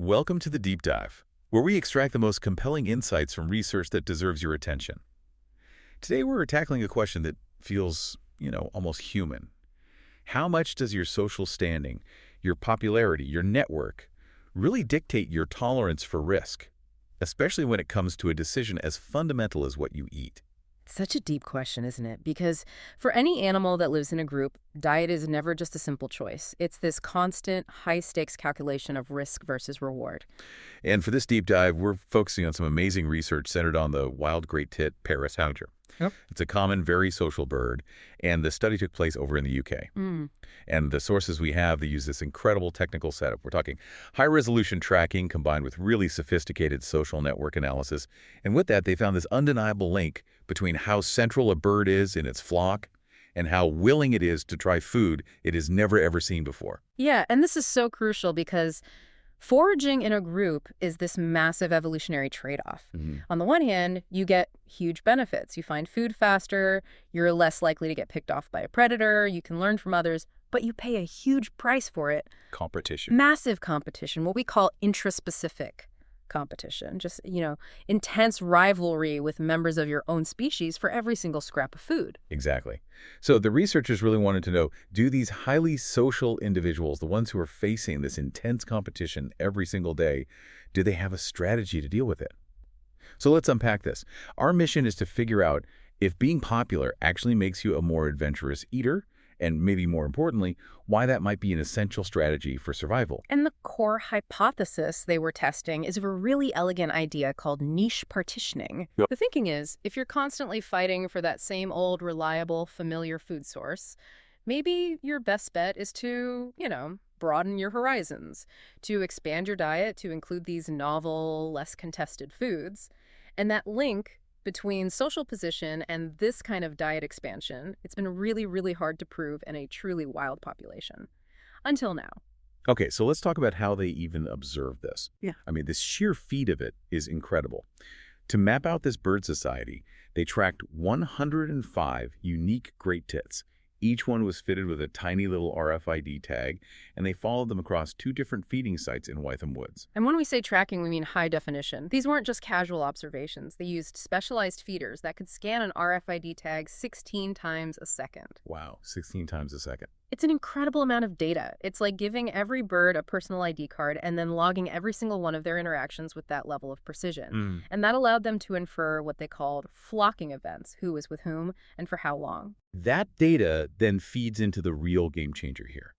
Welcome to the Deep Dive, where we extract the most compelling insights from research that deserves your attention. Today we're tackling a question that feels, almost human. How much does your social standing, your popularity, your network, really dictate your tolerance for risk, especially when it comes to a decision as fundamental as what you eat? Such a deep question, isn't it? Because for any animal that lives in a group, diet is never just a simple choice. It's this constant, high-stakes calculation of risk versus reward. And for this deep dive, we're focusing on some amazing research centered on the wild great tit, Paris Hauger. Yep. It's a common, very social bird, and the study took place over in the UK. And the sources we have, they use this incredible technical setup. We're talking high-resolution tracking combined with really sophisticated social network analysis. And with that, they found this undeniable link between how central a bird is in its flock and how willing it is to try food it has never, ever seen before. Yeah, and this is so crucial because foraging in a group is this massive evolutionary trade-off. On the one hand, you get huge benefits. You find food faster, you're less likely to get picked off by a predator, you can learn from others, but you pay a huge price for it. Competition. Massive competition, what we call intraspecific competition. Just, intense rivalry with members of your own species for every single scrap of food. Exactly. So the researchers really wanted to know, do these highly social individuals, the ones who are facing this intense competition every single day, do they have a strategy to deal with it? So let's unpack this. Our mission is to figure out if being popular actually makes you a more adventurous eater, and maybe more importantly, why that might be an essential strategy for survival. And the core hypothesis they were testing is of a really elegant idea called niche partitioning. Yep. The thinking is, if you're constantly fighting for that same old, reliable, familiar food source, maybe your best bet is to, broaden your horizons, to expand your diet to include these novel, less contested foods. And that link between social position and this kind of diet expansion, it's been really, really hard to prove in a truly wild population. Until now. Okay, so let's talk about how they even observe this. Yeah. I mean, the sheer feat of it is incredible. To map out this bird society, they tracked 105 unique great tits. Each one was fitted with a tiny little RFID tag, and they followed them across 2 different feeding sites in Wytham woods. And when we say tracking, we mean high definition. These weren't just casual observations. They used specialized feeders that could scan an RFID tag 16 times a second. Wow, 16 times a second. It's an incredible amount of data. It's like giving every bird a personal ID card and then logging every single one of their interactions with that level of precision. And that allowed them to infer what they called flocking events, who was with whom and for how long. That data then feeds into the real game changer here,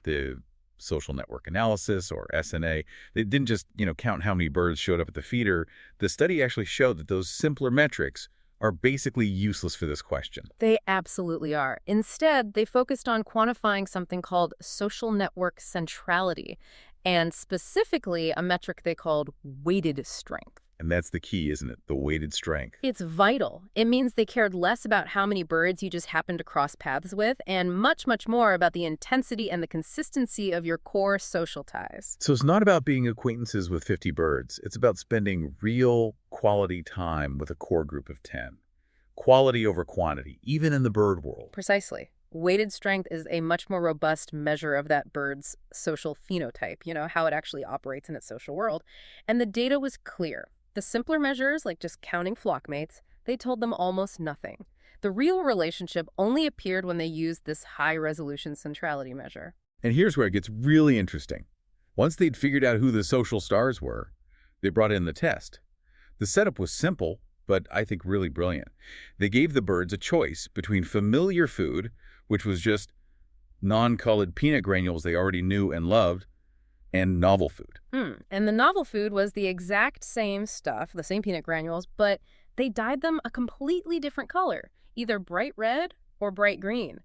the social network analysis, or SNA. They didn't just, count how many birds showed up at the feeder. The study actually showed that those simpler metrics are basically useless for this question. They absolutely are. Instead, they focused on quantifying something called social network centrality, and specifically a metric they called weighted strength. And that's the key, isn't it? The weighted strength. It's vital. It means they cared less about how many birds you just happened to cross paths with and much, much more about the intensity and the consistency of your core social ties. So it's not about being acquaintances with 50 birds. It's about spending real quality time with a core group of 10. Quality over quantity, even in the bird world. Precisely. Weighted strength is a much more robust measure of that bird's social phenotype, how it actually operates in its social world. And the data was clear. The simpler measures, like just counting flockmates, they told them almost nothing. The real relationship only appeared when they used this high-resolution centrality measure. And here's where it gets really interesting. Once they'd figured out who the social stars were, they brought in the test. The setup was simple, but I think really brilliant. They gave the birds a choice between familiar food, which was just non-colored peanut granules they already knew and loved, and novel food. And the novel food was the exact same stuff, the same peanut granules, but they dyed them a completely different color, either bright red or bright green,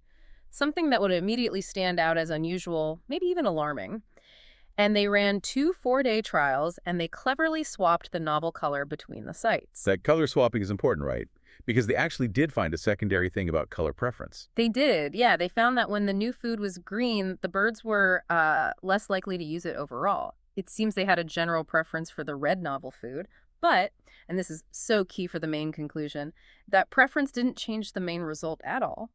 something that would immediately stand out as unusual, maybe even alarming. And they ran 2 4-day trials, and they cleverly swapped the novel color between the sites. That color swapping is important, right? Because they actually did find a secondary thing about color preference. They did, yeah. They found that when the new food was green, the birds were less likely to use it overall. It seems they had a general preference for the red novel food, but, and this is so key for the main conclusion, that preference didn't change the main result at all.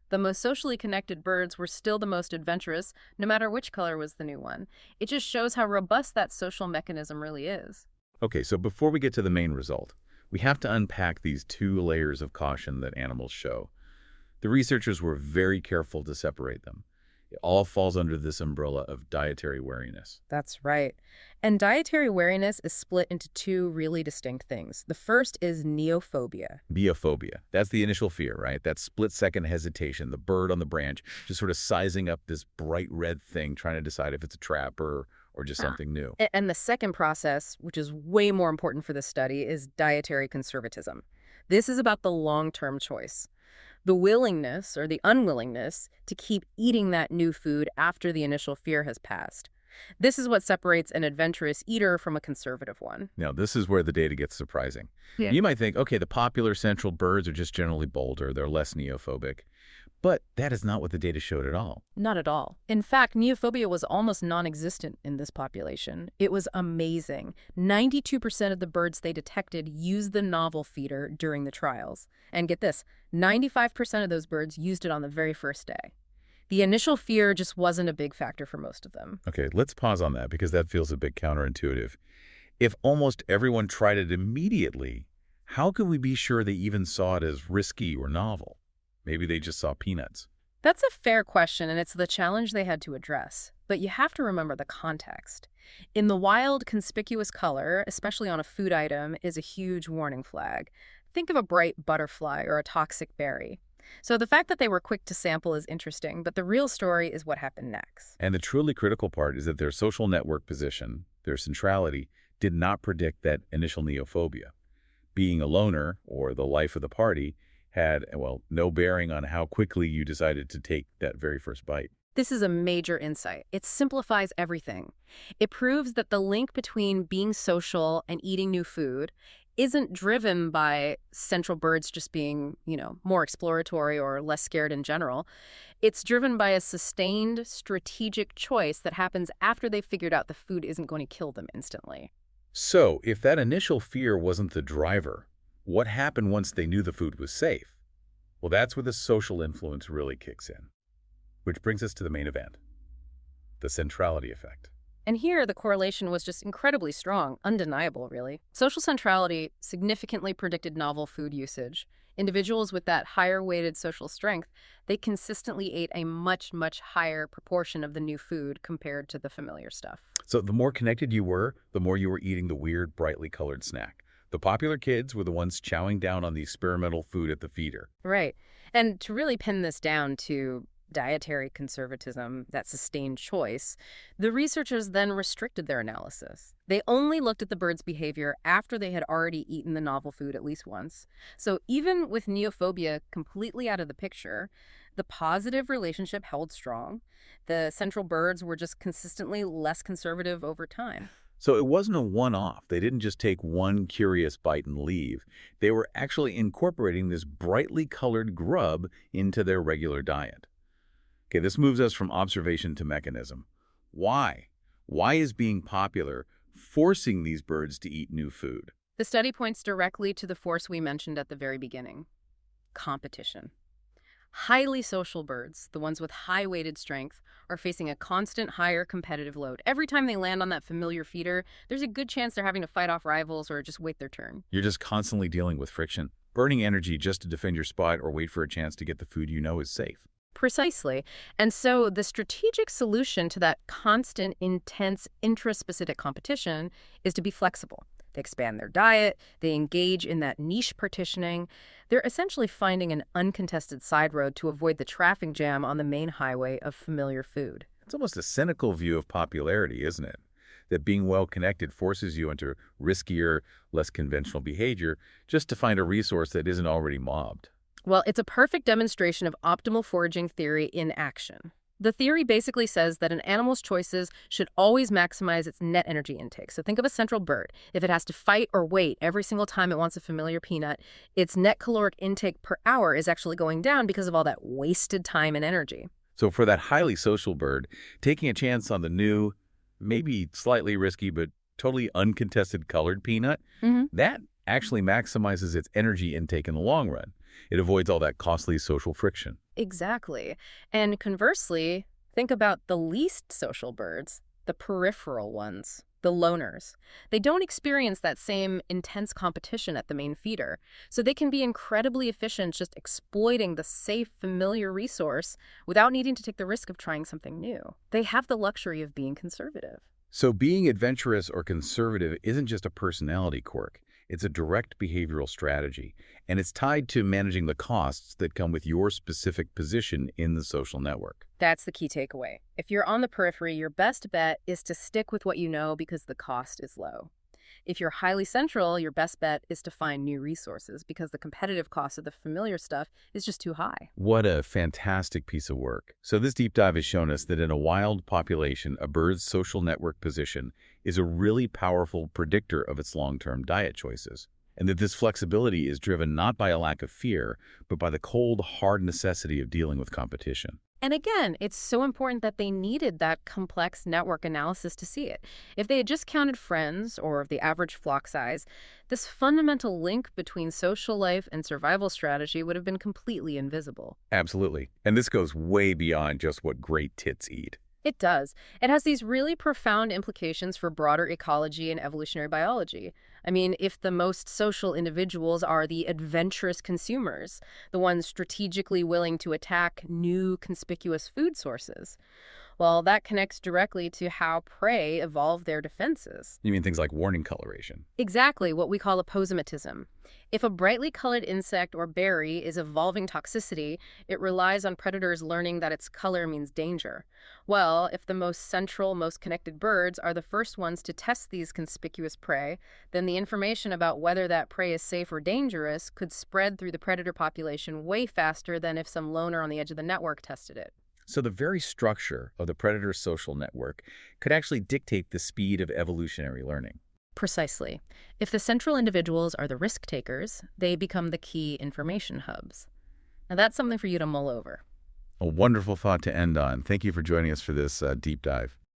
The most socially connected birds were still the most adventurous, no matter which color was the new one. It just shows how robust that social mechanism really is. Okay, so before we get to the main result, we have to unpack these two layers of caution that animals show. The researchers were very careful to separate them. It all falls under this umbrella of dietary wariness. That's right. And dietary wariness is split into two really distinct things. The first is neophobia. Neophobia. That's the initial fear, right? That split-second hesitation, the bird on the branch, just sort of sizing up this bright red thing, trying to decide if it's a trap or just something new. And the second process, which is way more important for this study, is dietary conservatism. This is about the long-term choice. The willingness or the unwillingness to keep eating that new food after the initial fear has passed. This is what separates an adventurous eater from a conservative one. Now, this is where the data gets surprising. Yeah. You might think, okay, the popular central birds are just generally bolder, they're less neophobic. But that is not what the data showed at all. Not at all. In fact, neophobia was almost non-existent in this population. It was amazing. 92% of the birds they detected used the novel feeder during the trials. And get this, 95% of those birds used it on the very first day. The initial fear just wasn't a big factor for most of them. Okay, let's pause on that because that feels a bit counterintuitive. If almost everyone tried it immediately, how could we be sure they even saw it as risky or novel? Maybe they just saw peanuts. That's a fair question, and it's the challenge they had to address. But you have to remember the context. In the wild, conspicuous color, especially on a food item, is a huge warning flag. Think of a bright butterfly or a toxic berry. So the fact that they were quick to sample is interesting, but the real story is what happened next. And the truly critical part is that their social network position, their centrality, did not predict that initial neophobia. Being a loner, or the life of the party, had, well, no bearing on how quickly you decided to take that very first bite. This is a major insight. It simplifies everything. It proves that the link between being social and eating new food isn't driven by central birds just being, more exploratory or less scared in general. It's driven by a sustained strategic choice that happens after they've figured out the food isn't going to kill them instantly. So, if that initial fear wasn't the driver, what happened once they knew the food was safe? Well, that's where the social influence really kicks in. Which brings us to the main event, the centrality effect. And here, the correlation was just incredibly strong, undeniable, really. Social centrality significantly predicted novel food usage. Individuals with that higher-weighted social strength, they consistently ate a much, much higher proportion of the new food compared to the familiar stuff. So the more connected you were, the more you were eating the weird, brightly colored snack. The popular kids were the ones chowing down on the experimental food at the feeder. Right. And to really pin this down to dietary conservatism, that sustained choice, the researchers then restricted their analysis. They only looked at the birds' behavior after they had already eaten the novel food at least once. So even with neophobia completely out of the picture, the positive relationship held strong. The central birds were just consistently less conservative over time. So it wasn't a one-off. They didn't just take one curious bite and leave. They were actually incorporating this brightly colored grub into their regular diet. Okay, this moves us from observation to mechanism. Why? Why is being popular forcing these birds to eat new food? The study points directly to the force we mentioned at the very beginning: competition. Highly social birds, the ones with high-weighted strength, are facing a constant higher competitive load. Every time they land on that familiar feeder, there's a good chance they're having to fight off rivals or just wait their turn. You're just constantly dealing with friction, burning energy just to defend your spot or wait for a chance to get the food you know is safe. Precisely. And so the strategic solution to that constant, intense, intraspecific competition is to be flexible. They expand their diet, they engage in that niche partitioning. They're essentially finding an uncontested side road to avoid the traffic jam on the main highway of familiar food. It's almost a cynical view of popularity, isn't it? That being well-connected forces you into riskier, less conventional behavior just to find a resource that isn't already mobbed. Well, it's a perfect demonstration of optimal foraging theory in action. The theory basically says that an animal's choices should always maximize its net energy intake. So think of a central bird. If it has to fight or wait every single time it wants a familiar peanut, its net caloric intake per hour is actually going down because of all that wasted time and energy. So for that highly social bird, taking a chance on the new, maybe slightly risky, but totally uncontested colored peanut, that actually maximizes its energy intake in the long run. It avoids all that costly social friction. Exactly. And conversely, think about the least social birds, the peripheral ones, the loners. They don't experience that same intense competition at the main feeder, so they can be incredibly efficient just exploiting the safe, familiar resource without needing to take the risk of trying something new. They have the luxury of being conservative. So being adventurous or conservative isn't just a personality quirk. It's a direct behavioral strategy, and it's tied to managing the costs that come with your specific position in the social network. That's the key takeaway. If you're on the periphery, your best bet is to stick with what you know because the cost is low. If you're highly central, your best bet is to find new resources because the competitive cost of the familiar stuff is just too high. What a fantastic piece of work. So this deep dive has shown us that in a wild population, a bird's social network position is a really powerful predictor of its long-term diet choices. And that this flexibility is driven not by a lack of fear, but by the cold, hard necessity of dealing with competition. And again, it's so important that they needed that complex network analysis to see it. If they had just counted friends or the average flock size, this fundamental link between social life and survival strategy would have been completely invisible. Absolutely. And this goes way beyond just what great tits eat. It does. It has these really profound implications for broader ecology and evolutionary biology. I mean, if the most social individuals are the adventurous consumers, the ones strategically willing to attack new conspicuous food sources, well, that connects directly to how prey evolve their defenses. You mean things like warning coloration? Exactly what we call aposematism. If a brightly colored insect or berry is evolving toxicity, it relies on predators learning that its color means danger. Well, if the most central, most connected birds are the first ones to test these conspicuous prey, then the information about whether that prey is safe or dangerous could spread through the predator population way faster than if some loner on the edge of the network tested it. So the very structure of the predator's social network could actually dictate the speed of evolutionary learning. Precisely. If the central individuals are the risk takers, they become the key information hubs. Now that's something for you to mull over. A wonderful thought to end on. Thank you for joining us for this deep dive.